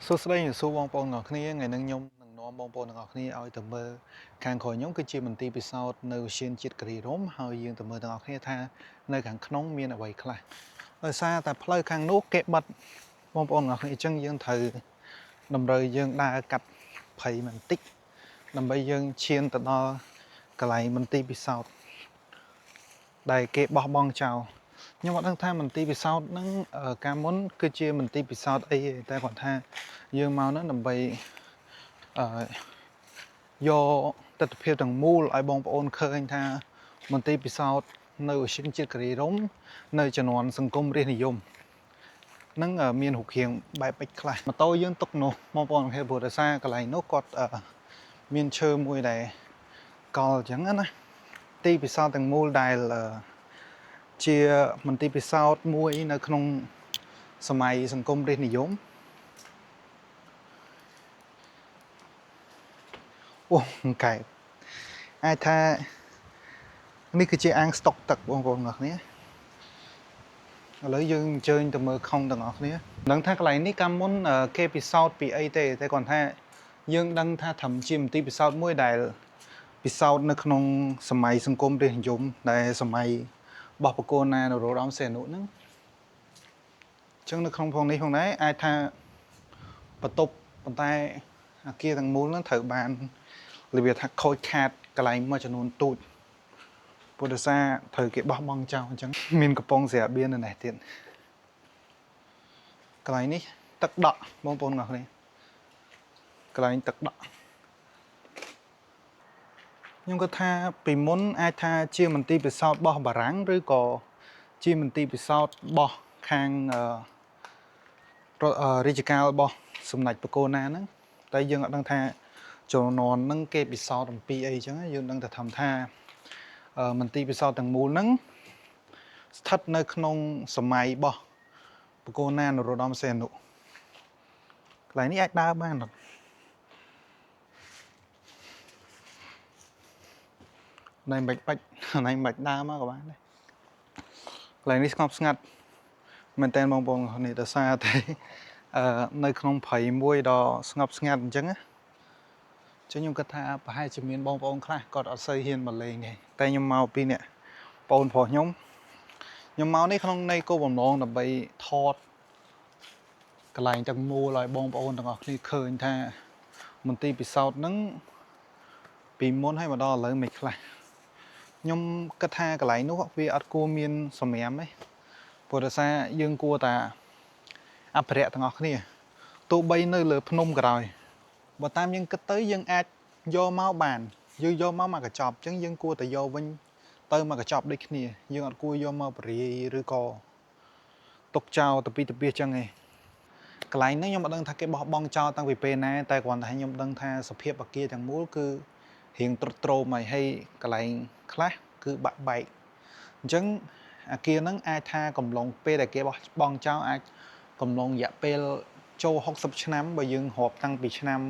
សួស្តីសួរបងប្អូនទាំងអស់គ្នាថ្ងៃនេះខ្ញុំនឹងនាំបងប្អូនទាំងអស់គ្នាឲ្យទៅមើលខាងក្រោយខ្ញុំគឺជាមន្ទីរពិសោធន៍នៅឧទ្យានជាតិគិរីរម្យហើយយើងទៅមើលទាំងអស់គ្នាថានៅខាងក្នុងមានអ្វីខ្លះដោយសារតែផ្លូវខាងនោះគេបិទបងប្អូនទាំងអស់គ្នាអញ្ចឹងយើងត្រូវតម្រូវយើងដើរកាត់ភ័យបន្តិចដើម្បីយើងឈានទៅដល់កន្លែងមន្ទីរពិសោធន៍ដែលគេបោះបង់ចោលខ្ញុំអត់ដឹងថាមន្ទីរពិសោធន៍ហ្នឹងកាលមុនគឺជាមន្ទីរពិសោធន៍អីទេតែគាត់ថាយើងមកហ្នឹងដើម្បីយកទស្សនវិជ្ជាទាំងមូលឲ្យបងប្អូនឃើញថាមន្ទីរពិសោធន៍នៅឧទ្យានជាតិគិរីរម្យនៅជំនាន់សង្គមរាស្ត្រនិយមនឹងមានរូបរាងបែបបិចខ្លះម៉ូតូយើងទុកនោះបងប្អូនហេតុព្រោះដោយសារកន្លែងនោះគាត់មានឈើមួយដែលកលអញ្ចឹងណាទីពិសោធន៍ទាំងមូលដែលជាមន្ទីរពិសោធន៍មួយនៅក្នុងសម័យសង្គមរាស្ត្រនិយមអូកែបអាចថានេះគឺជាអាងស្តុកទឹកបងប្អូនទាំងអស់គ្នាឥឡូវយើងអញ្ជើញទៅមើលខុងទាំងអស់គ្នាដឹងថាកន្លែងនេះកាលមុនគេពិសោធន៍ពីអីទេតែគាត់ថាយើងដឹងថាត្រឹមជាមន្ទីរពិសោធន៍មួយដែលពិសោធន៍នៅក្នុងសម័យសង្គមរាស្ត្រនិយមដែលសម័យរបស់បកគោណានរោត្តមសីហនុហ្នឹងអញ្ចឹងនៅក្នុងផងនេះផងដែរអាចថាបន្ទប់ប៉ុន្តែអាគារទាំងមូលហ្នឹងត្រូវបានរបៀបថាខូចខាតកន្លែងមួយចំនួនទូចពុទ្ធសាត្រូវគេបោះបង់ចោលអញ្ចឹងមានកំប៉ុងស្រាបៀននៅនេះទៀតកន្លែងនេះទឹកដក់បងប្អូនទាំងអស់គ្នាកន្លែងទឹកដក់ខ្ញុំគិតថាពីមុនអាចថាជាមន្ទីរពិសោធន៍របស់បារាំងឬក៏ជាមន្ទីរពិសោធន៍របស់ខាងរាជការរបស់សម្ដេចបកគោណាហ្នឹងតែយើងអត់ដឹងថាជំនាន់ហ្នឹងគេពិសោធន៍អំពីអីចឹងយើងដឹងតែធំថាមន្ទីរពិសោធន៍ទាំងមូលហ្នឹងស្ថិតនៅក្នុងសម័យរបស់បកគោណានរោត្តមសីហនុកន្លែងនេះអាចដើរបានអត់ណៃមិនបាច់ណៃមិនបាច់ដើរមកក៏បានដែរកន្លែងនេះស្ងប់ស្ងាត់មែនតើបងប្អូននេះដោយសារតែនៅក្នុងព្រៃមួយដ៏ស្ងប់ស្ងាត់អញ្ចឹងណាចឹងខ្ញុំគិតថាប្រហែលជាមានបងប្អូនខ្លះគាត់អត់សូវហ៊ានមកលេងទេតែខ្ញុំមកពីនេះបងប្អូនខ្ញុំមកនេះក្នុងន័យគោលបំណងដើម្បីថតកន្លែងទាំងមូលឲ្យបងប្អូនទាំងអស់គ្នាឃើញថាមន្ទីរពិសោធន៍ហ្នឹងពីមុនឲ្យមកដល់ឥឡូវមិនខ្លះខ្ញុំគិតថាកន្លែងនោះវាអត់គួរមានសម្រាមទេព្រោះដោយសារយើងគួរតែអភិរក្សទាំងអស់គ្នាទោះបីនៅលើភ្នំក៏ដោយបើតាមយើងគិតទៅយើងអាចយកមកបានយើងយកមកកញ្ចប់អញ្ចឹងយើងគួរតែយកវិញទៅមកកញ្ចប់ដូចគ្នាយើងអត់គួរយកមកបរិយាយឬក៏ទុកចោលទៅពីអញ្ចឹងឯងកន្លែងនេះខ្ញុំអត់ដឹងថាគេបោះបង់ចោលតាំងពីពេលណាតែគ្រាន់តែខ្ញុំដឹងថាសភាពអាគារទាំងមូលគឺរៀងទ្រុឌទ្រោមហើយកន្លែងខ្លះគឺបាក់បែកអញ្ចឹងអាគារហ្នឹងអាចថាកំឡុងពេលដែលគេបោះបង់ចោលអាចកំឡុងរយៈពេលចូល60ឆ្នាំបើយើងរាប់តាំងពីឆ្នាំ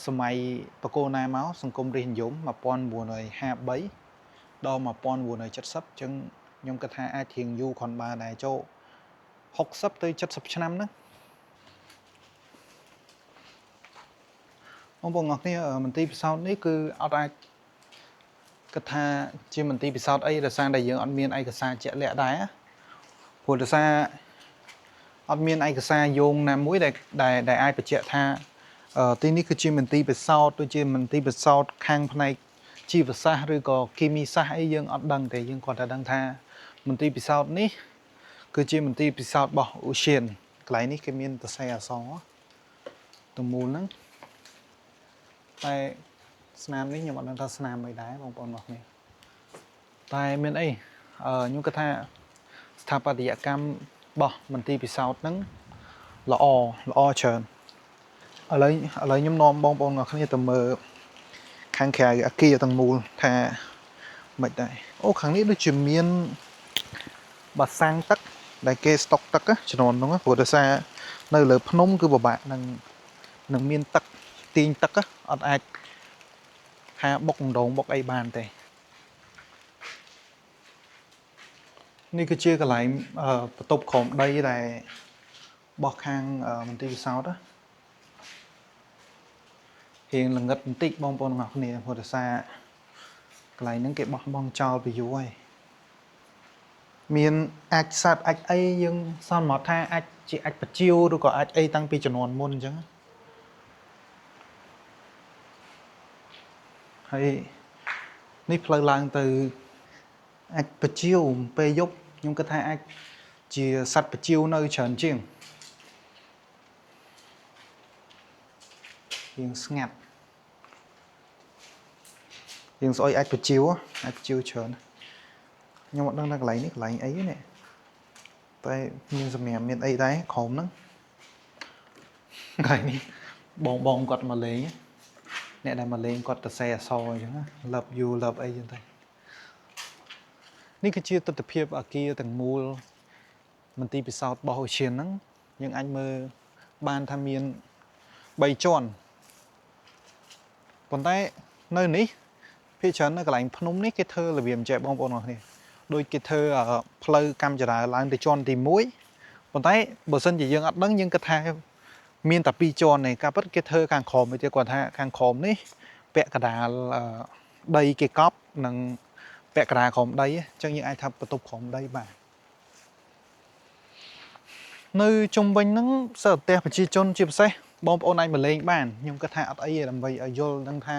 សម័យបកគោណាមកសង្គមរាស្ត្រនិយម1953ដល់1970អញ្ចឹងខ្ញុំគិតថាអាចរៀងយូរគ្រាន់បើដែរចូល60ទៅ70ឆ្នាំហ្នឹងបងប្អូនអរគ្នាមន្ទីរពិសោធន៍នេះគឺអត់អាចគិតថាជាមន្ទីរពិសោធន៍អីដោយសារតែយើងអត់មានឯកសារជាក់លាក់ដែរព្រោះដោយសារអត់មានឯកសារយោងណាមួយដែលអាចបញ្ជាក់ថាទីនេះគឺជាមន្ទីរពិសោធន៍ដូចជាមន្ទីរពិសោធន៍ខាងផ្នែកជីវសាស្ត្រឬក៏គីមីសាស្ត្រអីយើងអត់ដឹងទេយើងគ្រាន់តែដឹងថាមន្ទីរពិសោធន៍នេះគឺជាមន្ទីរពិសោធន៍របស់ឧទ្យានកន្លែងនេះគេមានសរសេរអក្សរទាំងមូលហ្នឹងតែស្នាមនេះខ្ញុំអត់ដឹងថាស្នាមអីដែរបងប្អូនរបស់គ្នាតែមានអីខ្ញុំគិតថាស្ថាបត្យកម្មរបស់មន្ទីរពិសោធន៍ហ្នឹងល្អច្រើនឥឡូវខ្ញុំនាំបងប្អូនរបស់គ្នាទៅមើលខាងក្រៅអាគារទាំងមូលថាមិនដែរអូខាងនេះដូចជាមានបាសាំងទឹកដែលគេស្តុកទឹកជំនាន់ហ្នឹងព្រោះដោយសារនៅលើភ្នំគឺពិបាកនឹងមានទឹកទាញទឹកអត់អាចថាបុកម្ដងបុកអីបានទេនេះគឺជាកន្លែងបន្ទប់ក្រោមដីដែល បោះខាងមន្ទីរពិសោធន៍រៀងល្ងិតបន្តិចបងប្អូនទាំងអស់គ្នាព្រោះតែសារកន្លែងហ្នឹងគេបោះបង់ចោលពីយូរហើយមានអាចសត្វអាចអីយើងសន្មតថាអាចជាអាចបជាវឬក៏អាចអីតាំងពីជំនាន់មុនអញ្ចឹងហើយនេះផ្លូវឡើងទៅអាចបជាវពេលយប់ខ្ញុំគិតថាអាចជាសត្វបជាវនៅច្រើនជាងរៀងស្ងាត់រៀងស្អុយអាចបជាវច្រើនខ្ញុំអត់ដឹងថាកន្លែងនេះកន្លែងអីនេះតែមានសម្រាប់មានអីដែរក្រោមហ្នឹងកន្លែងនេះបងគាត់មកលេងអ្នកដែលមកលេងគាត់ទៅសេអសអញ្ចឹង love you love អីចឹងទៅនេះគឺជាទស្សនវិជ្ជាអគារទាំងមូលមន្ទីរពិសោធន៍របស់អូឈៀនហ្នឹងយើងអាចមើលបានថាមាន3ជាន់ប៉ុន្តែនៅនេះភាគច្រើននៅកន្លែងភ្នំនេះគេធ្វើរបៀបចេះបងប្អូនអរគ្នាដូចគេធ្វើផ្លូវកម្មចរាចរណ៍ឡើងទៅជាន់ទី1ប៉ុន្តែបើសិនជាយើងអត់ដឹងយើងគិតថាមានតែ2ជាន់នេះការពិតគេធ្វើខាងក្រោមទៀតគាត់ថាខាងក្រោមនេះពាក់កណ្ដាលដីគេកប់និងពាក់កណ្ដាលក្រោមដីអញ្ចឹងយើងអាចថាបន្ទប់ក្រោមដីបាទនៅជុំវិញហ្នឹងសិស្សផ្ទះប្រជាជនជាពិសេសបងប្អូនអាចមកលេងបានខ្ញុំគិតថាអត់អីទេដើម្បីឲ្យយល់ដឹងថា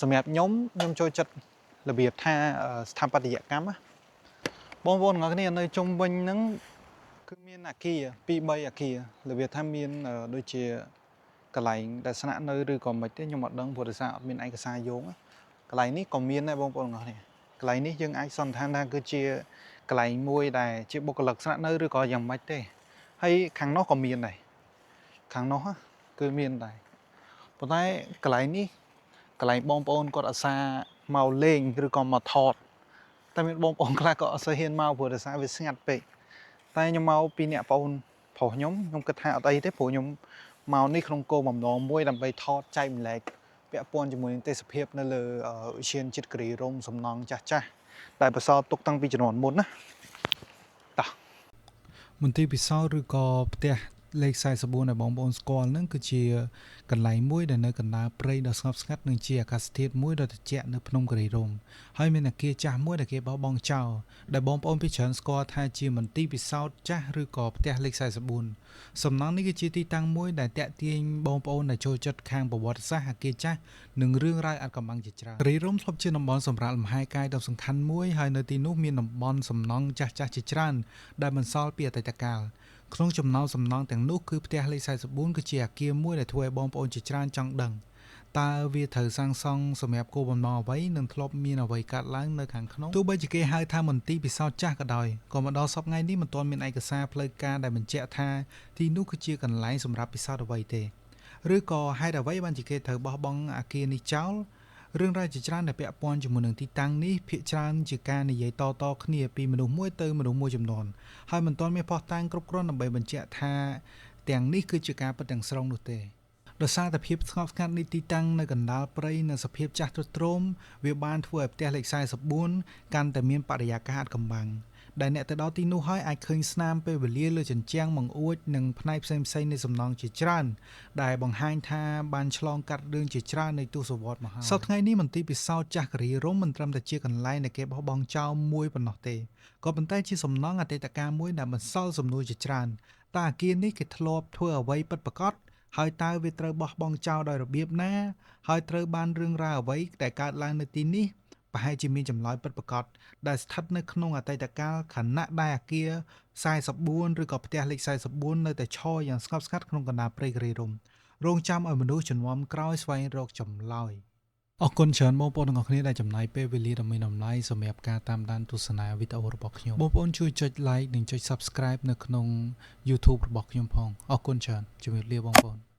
សម្រាប់ខ្ញុំចូលចិត្តរបៀបថាស្ថាបត្យកម្មបងប្អូនទាំងអស់គ្នានៅជុំវិញហ្នឹងគឺមានអគារ2-3អគាររបៀបថាមានដូចជាកន្លែងដែលស្នាក់នៅឬក៏មិនទេខ្ញុំអត់ដឹងព្រោះដោយសារអត់មានឯកសារយោងកន្លែងនេះក៏មានដែរបងប្អូនទាំងអស់គ្នាកន្លែងនេះយើងអាចសន្និដ្ឋានថាគឺជាកន្លែងមួយដែលជាបុគ្គលិកស្នាក់នៅឬក៏យ៉ាងម៉េចទេហើយខាងនោះក៏មានដែរខាងនោះគឺមានដែរប៉ុន្តែកន្លែងនេះកន្លែងបងប្អូនគាត់អាសាមកលេងឬក៏មកថតតែមានបងប្អូនខ្លះក៏អត់សូវហ៊ានមកព្រោះដោយសារវាស្ងាត់ពេកតែខ្ញុំមកពីអ្នកបងប្រុសខ្ញុំគិតថាអត់អីទេព្រោះខ្ញុំមកនេះក្នុងគោលបំណងមួយដើម្បីថតចែកម្លែកពាក់ព័ន្ធជាមួយនឹងទេសភាពនៅលើឧទ្យានជាតិគិរីរម្យសំណង់ចាស់ដែលបន្សល់ទុកតាំងពីជំនាន់មុនណាតោះមន្ទីរពិសោធន៍ឬក៏ផ្ទះលេខ44ដែលបងប្អូនស្គាល់ហ្នឹងគឺជាកន្លែងមួយដែលនៅកណ្ដាលព្រៃដ៏ស្ងប់ស្ងាត់និងជាអាកាសធាតុមួយដ៏ត្រជាក់នៅភ្នំគិរីរម្យហើយមានអគារចាស់មួយដែលគេបោះបង់ចោលដែលបងប្អូនភាគច្រើនស្គាល់ថាជាមន្ទីរពិសោធន៍ចាស់ឬក៏ផ្ទះលេខ44សំណង់នេះគឺជាទីតាំងមួយដែលតាក់ទាញបងប្អូនដែលចូលចិត្តខាងប្រវត្តិសាស្ត្រអគារចាស់និងរឿងរ៉ាវអាថ៌កំបាំងជាច្រើនគិរីរម្យធ្លាប់ជាតំបន់សម្រាប់លំហែកាយដ៏សំខាន់មួយហើយនៅទីនោះមានតំបន់សំណង់ចាស់ជាច្រើនដែលបន្សល់ពីអតីតកាលក្នុងចំណោមសំណង់ទាំងនោះគឺផ្ទះលេខ44គឺជាអគារមួយដែលធ្វើឲ្យបងប្អូនជាច្រើនចង់ដឹងតើវាត្រូវសាងសង់សម្រាប់គោលបំណងអ្វីនិងធ្លាប់មានអ្វីកើតឡើងនៅខាងក្នុងទោះបីជាគេហៅថាមន្ទីរពិសោធន៍ចាស់ក៏ដោយក៏មកដល់សប្តាហ៍ថ្ងៃនេះមិនទាន់មានឯកសារផ្លូវការដែលបញ្ជាក់ថាទីនោះគឺជាកន្លែងសម្រាប់ពិសោធន៍អ្វីទេឬក៏ហេតុអ្វីបានជាគេត្រូវបោះបង់អគារនេះចោលរឿងរ៉ាវជាច្រើនដែលពាក់ព័ន្ធជាមួយនឹងទីតាំងនេះភាគច្រើនជាការនិយាយតៗគ្នាពីមនុស្សមួយទៅមនុស្សមួយចំនួនហើយមិនទាន់មានភស្តុតាងគ្រប់គ្រាន់ដើម្បីបញ្ជាក់ថាទាំងនេះគឺជាការពិតទាំងស្រុងនោះទេដោយសារតែភាពស្ងប់ស្ងាត់នៃទីតាំងនៅកណ្ដាលព្រៃនិងសភាពចាស់ទ្រុឌទ្រោមវាបានធ្វើឲ្យផ្ទះលេខ44កាន់តែមានបរិយាកាសអាថ៌កំបាំងដែលអ្នកទៅដល់ទីនោះហើយអាចឃើញស្នាមពេលវេលាលើជញ្ជាំងបង្អួចនិងផ្នែកផ្សេងៗនៃសំណង់ជាច្រើនដែលបង្ហាញថាបានឆ្លងកាត់រឿងជាច្រើននៃទសវត្សរ៍មកហើយសប្តាហ៍ថ្ងៃនេះមន្ទីរពិសោធន៍ចាស់គិរីរម្យមិនត្រឹមតែជាកន្លែងដែលគេបោះបង់ចោលមួយប៉ុណ្ណោះទេក៏ប៉ុន្តែជាសំណង់អតីតកាលមួយដែលបន្សល់សំណួរជាច្រើនតើអគារនេះគេធ្លាប់ធ្វើអ្វីពិតប្រាកដហើយតើវាត្រូវបោះបង់ចោលដោយរបៀបណាហើយត្រូវបានរឿងរ៉ាវអ្វីដែលកើតឡើងនៅទីនេះប្រហែលជាមានចម្លើយពិតប្រាកដដែលស្ថិតនៅក្នុងអតីតកាលខណៈដែលអគារ44ឬក៏ផ្ទះលេខ44នៅតែឈរយ៉ាងស្ងប់ស្ងាត់ក្នុងកណ្ដាលព្រៃគិរីរម្យរងចាំឲ្យមនុស្សជំនាន់ក្រោយស្វែងរកចម្លើយអរគុណច្រើនបងប្អូនទាំងអស់គ្នាដែលចំណាយពេលវេលាដ៏មានតម្លៃសម្រាប់ការតាមដានទស្សនាវីដេអូរបស់ខ្ញុំបងប្អូនជួយចុច like និងចុច subscribe នៅក្នុង YouTube របស់ខ្ញុំផងអរគុណច្រើនជំរាបលាបងប្អូន